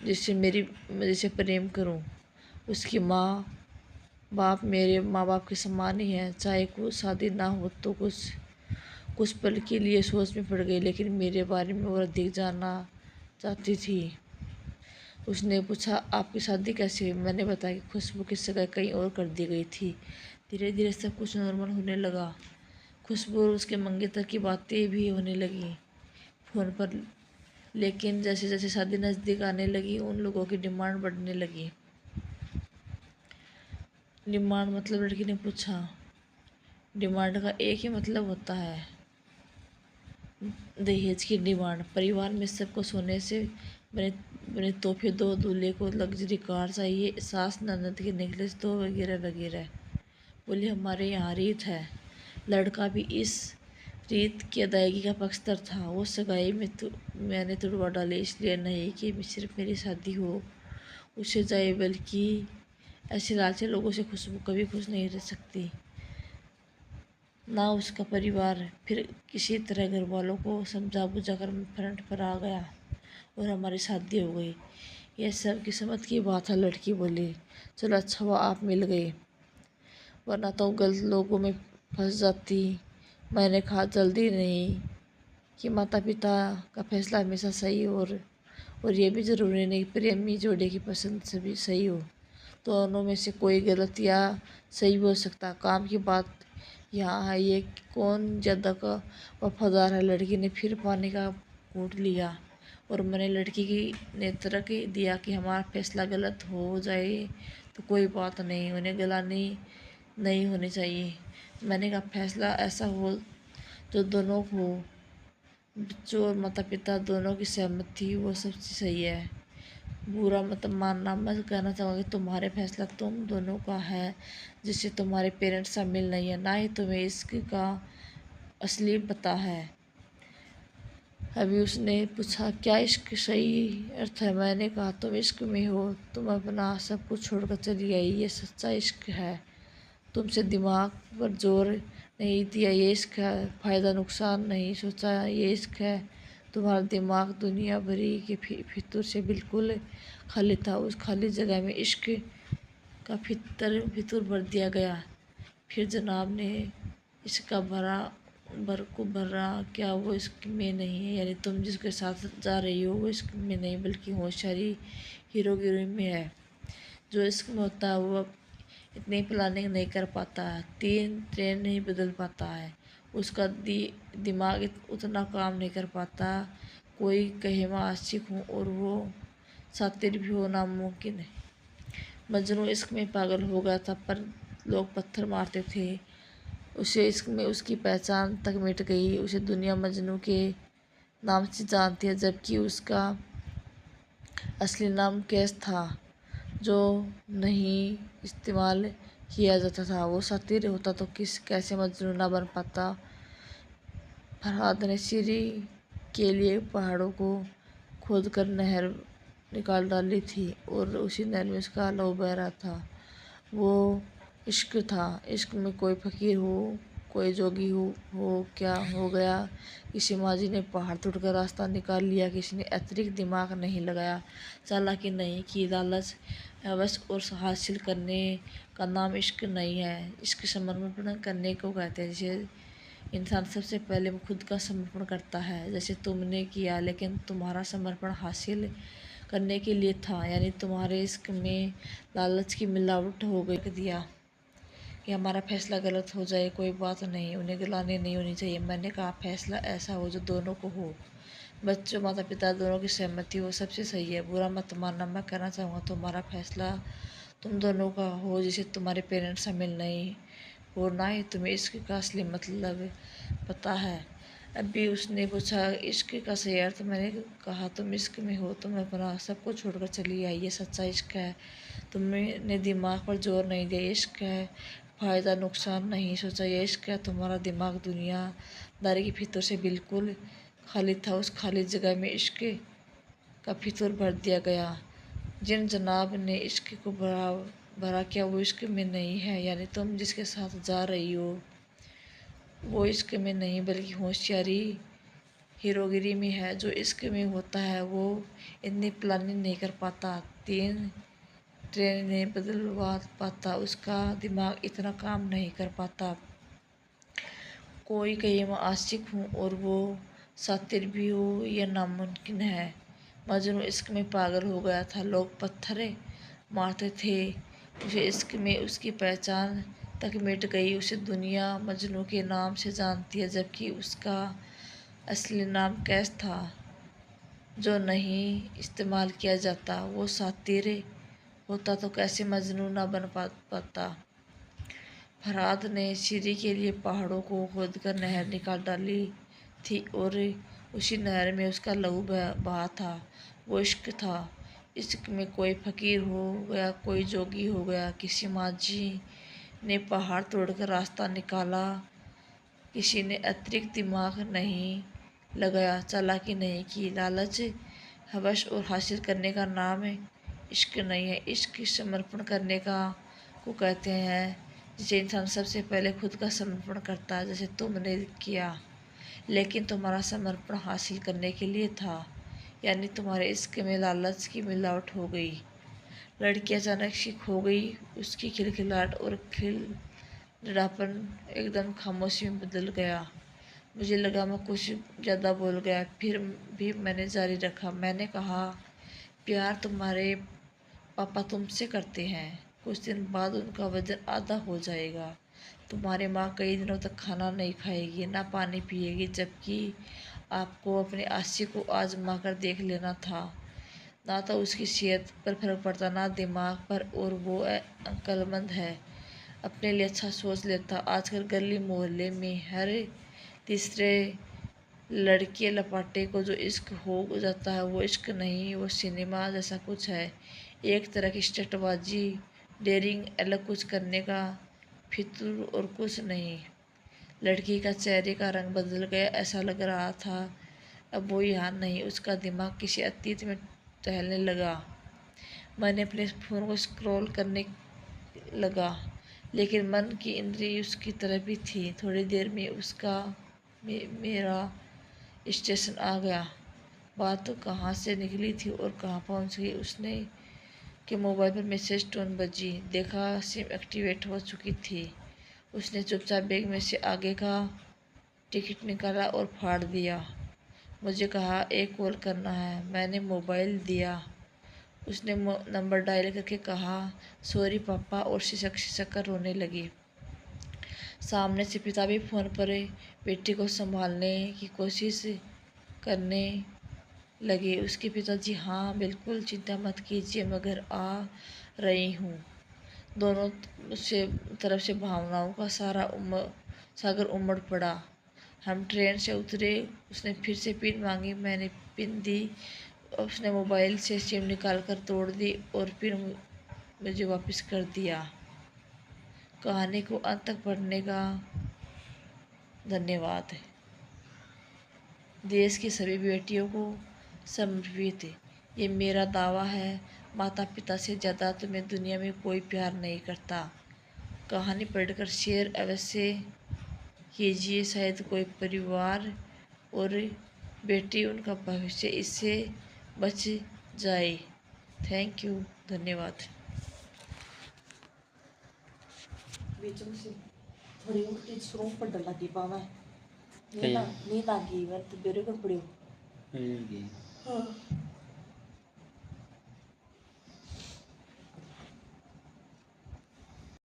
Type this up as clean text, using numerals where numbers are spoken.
जिससे जिसे प्रेम करूं। उसकी माँ बाप मेरे माँ बाप के समान ही हैं। चाहे कुछ शादी ना हो तो कुछ कुछ पल के लिए सोच में पड़ गई, लेकिन मेरे बारे में और अधिक जानना चाहती थी। उसने पूछा, आपकी शादी कैसे हुई? मैंने बताया कि खुशबू की सगाई कहीं और कर दी गई थी। धीरे धीरे सब कुछ नॉर्मल होने लगा। खुशबू और उसके मंगेतर की बातें भी होने लगी फ़ोन पर। लेकिन जैसे जैसे शादी नज़दीक आने लगी, उन लोगों की डिमांड बढ़ने लगी। डिमांड मतलब? लड़की ने पूछा। डिमांड का एक ही मतलब होता है, दहेज की डिमांड। परिवार में सबको सोने से बने बने तोहफे दो, दूल्हे को लग्जरी कार चाहिए, सास ननद के नेकलेस दो, वगैरह वगैरह। बोले, हमारे यहाँ रीत है। लड़का भी इस रीत की अदायगी का पक्षधर था। वो सगाई में मैंने तुड़वा डाले, इसलिए नहीं कि सिर्फ मेरी शादी हो उससे जाए, बल्कि ऐसे लालची लोगों से खुशबू कभी खुश नहीं रह सकती, ना उसका परिवार। फिर किसी तरह घर वालों को समझा बुझा कर फ्रंट पर आ गया और हमारी शादी हो गई। यह सब किस्मत की बात है, लड़की बोली। चलो अच्छा हुआ आप मिल गए, वरना तो गलत लोगों में फंस जाती। मैंने कहा, जल्दी नहीं कि माता पिता का फैसला हमेशा सही और ये भी ज़रूरी नहीं प्रेमी जोड़े की पसंद से भी सही हो। दोनों में से कोई गलत या सही भी हो सकता। काम की बात यहाँ है ये कि कौन ज़्यादा का वफादार है। लड़की ने फिर पानी का घूंट लिया और मैंने लड़की की ने तर्क दिया कि हमारा फैसला गलत हो जाए तो कोई बात नहीं, उन्हें गलानी नहीं होनी चाहिए। मैंने कहा, फैसला ऐसा हो जो दोनों हो, बच्चों और माता पिता दोनों की सहमति, वो सबसे सही है। बुरा मत मानना। मैं कहना चाहूँगी, तुम्हारे फैसला तुम दोनों का है, जिससे तुम्हारे पेरेंट्स शामिल नहीं है, ना ही तुम्हें इसका असली पता है। अभी उसने पूछा, क्या इश्क सही अर्थ है? मैंने कहा, तुम इश्क में हो, तुम अपना सब कुछ छोड़कर चली आई, ये सच्चा इश्क है। तुमसे दिमाग पर जोर नहीं दिया, ये इश्क है। फ़ायदा नुकसान नहीं सोचा, ये इश्क है। तुम्हारा दिमाग दुनिया भरी के फितूर से बिल्कुल खाली था। उस खाली जगह में इश्क का फितूर भर दिया गया। फिर जनाब ने इसका भरा क्या वो इश्क में नहीं है? यानी तुम जिसके साथ जा रही हो वो इश्क में नहीं, बल्कि होशियारी हीरो हीरोइन में है। जो इश्क में होता है वो इतनी प्लानिंग नहीं कर पाता है, 3 ट्रेन नहीं बदल पाता है, उसका दिमाग उतना काम नहीं कर पाता। कोई कहे मैं आशिक हूँ और वो शातिर भी हो, नामुमकिन है। मजनू इश्क में पागल हो गया था, पर लोग पत्थर मारते थे। उसे इश्क में उसकी पहचान तक मिट गई। उसे दुनिया मजनू के नाम से जानती है, जबकि उसका असली नाम कैस था, जो नहीं इस्तेमाल किया जाता था। वो शातिर होता तो कैसे मजनू ना बन पाता। फरहाद ने सीरी के लिए पहाड़ों को खोदकर नहर निकाल डाली थी और उसी नहर में उसका लहू बह रहा था। वो इश्क था। इश्क में कोई फकीर हो, कोई जोगी हो क्या हो गया? किसी माजी ने पहाड़ तोड़कर रास्ता निकाल लिया, किसी ने अतिरिक्त दिमाग नहीं लगाया, चालाकी नहीं की। लालच, हवस और हासिल करने का नाम इश्क नहीं है। इश्क समर्पण करने को कहते हैं, जिसे इंसान सबसे पहले खुद का समर्पण करता है, जैसे तुमने किया, लेकिन तुम्हारा समर्पण हासिल करने के लिए था। यानी तुम्हारे इश्क में लालच की मिलावट हो गई। दिया कि हमारा फैसला गलत हो जाए कोई बात नहीं, उन्हें गलानी नहीं होनी चाहिए। मैंने कहा, फैसला ऐसा हो जो दोनों को हो, बच्चों माता पिता दोनों की सहमति हो, सबसे सही है। बुरा मत मानना। मैं कहना चाहूँगा, तुम्हारा फैसला तुम दोनों का हो, जिसे तुम्हारे पेरेंट्स शामिल नहीं हो, ना ही तुम्हें इश्क का असली मतलब पता है। अभी उसने पूछा, इश्क का सही अर्थ? मैंने कहा, तुम इश्क में हो, तुम अपना सब कुछ छोड़कर चली आई, ये सच्चा इश्क है। तुमने दिमाग पर जोर नहीं दिया, ये इश्क है। फ़ायदा नुकसान नहीं सोचा, ये इश्क है। तुम्हारा दिमाग दुनियादारी की फितूर से बिल्कुल खाली था। उस खाली जगह में इश्क का फितूर भर दिया गया। जिन जनाब ने इश्क को भरा क्या वो इश्क में नहीं है? यानी तुम जिसके साथ जा रही हो वो इश्क में नहीं, बल्कि होशियारी हीरोगिरी में है। जो इश्क में होता है वो इतनी प्लानिंग नहीं कर पाता, 3 ट्रेनें बदलवा पाता, उसका दिमाग इतना काम नहीं कर पाता। कोई कहे मैं आशिक हूँ और वो सातिर भी हो, यह नामुमकिन है। मजनू इश्क में पागल हो गया था, लोग पत्थरे मारते थे उसे, इश्क में उसकी पहचान तक मिट गई। उसे दुनिया मजनू के नाम से जानती है, जबकि उसका असली नाम कैस था, जो नहीं इस्तेमाल किया जाता। वो सातिर होता तो कैसे मजनू ना बन पाता। फरहाद ने श्री के लिए पहाड़ों को खोदकर नहर निकाल डाली थी और उसी नहर में उसका लहू बहा था। वो इश्क था। इश्क में कोई फकीर हो गया, कोई जोगी हो गया। किसी माझी ने पहाड़ तोड़कर रास्ता निकाला, किसी ने अतिरिक्त दिमाग नहीं लगाया, चालाकी नहीं की। लालच, हवस और हासिल करने का नाम इश्क नहीं है। इश्क समर्पण करने का को कहते हैं, जिसे इंसान सबसे पहले खुद का समर्पण करता है, जैसे तुमने किया, लेकिन तुम्हारा समर्पण हासिल करने के लिए था। यानी तुम्हारे इश्क में लालच की मिलावट हो गई। लड़की अचानक सी खो गई। उसकी खिलखिलाहट और खिलड़ापन एकदम खामोशी में बदल गया। मुझे लगा मैं कुछ ज़्यादा बोल गया, फिर भी मैंने जारी रखा। मैंने कहा, प्यार तुम्हारे पापा तुमसे करते हैं, कुछ दिन बाद उनका वजन आधा हो जाएगा। तुम्हारी माँ कई दिनों तक खाना नहीं खाएगी, ना पानी पिएगी, जबकि आपको अपने आशिक को आजमा कर देख लेना था। ना तो उसकी सेहत पर फर्क पड़ता, ना दिमाग पर, और वो अक्लमंद है, अपने लिए अच्छा सोच लेता। आजकल गली मोहल्ले में हर तीसरे लड़के लपाटे को जो इश्क हो जाता है, वो इश्क नहीं, वो सिनेमा जैसा कुछ है, एक तरह की स्टंटबाजी, डेयरिंग, अलग कुछ करने का फितूर और कुछ नहीं। लड़की का चेहरे का रंग बदल गया, ऐसा लग रहा था अब वो यहाँ नहीं, उसका दिमाग किसी अतीत में टहलने लगा। मैंने अपने फ़ोन को स्क्रॉल करने लगा, लेकिन मन की इंद्री उसकी तरफ ही थी। थोड़ी देर में उसका मेरा स्टेशन आ गया। बात तो कहाँ से निकली थी और कहाँ पहुँच गई। उसने के मोबाइल पर मैसेज टोन बजी, देखा सिम एक्टिवेट हो चुकी थी। उसने चुपचाप बैग में से आगे का टिकट निकाला और फाड़ दिया। मुझे कहा, एक कॉल करना है। मैंने मोबाइल दिया। उसने नंबर डायल करके कहा, सॉरी पापा, और सिसक सिसक कर रोने लगी। सामने से पिता भी फ़ोन पर बेटी को संभालने की कोशिश करने लगे। उसके पिताजी, हाँ बिल्कुल, चिंता मत कीजिए, मगर आ रही हूँ। दोनों से तरफ से भावनाओं का सागर उमड़ पड़ा। हम ट्रेन से उतरे। उसने फिर से पिन मांगी, मैंने पिन दी। उसने मोबाइल से सिम निकाल कर तोड़ दी और फिर मुझे वापस कर दिया। कहानी को अंत तक पढ़ने का धन्यवाद। देश की सभी बेटियों को समर्पित ये मेरा दावा है, माता पिता से ज़्यादा तुम्हें दुनिया में कोई प्यार नहीं करता। कहानी पढ़कर शेयर अवश्य कीजिए, शायद कोई परिवार और बेटी, उनका भविष्य इससे बच जाए। थैंक यू, धन्यवाद। बीच में से थोड़ी उल्टी शुरू पर लगी पावा, नींद आ गई, मैं तो बेरे को पड़ी। हाँ।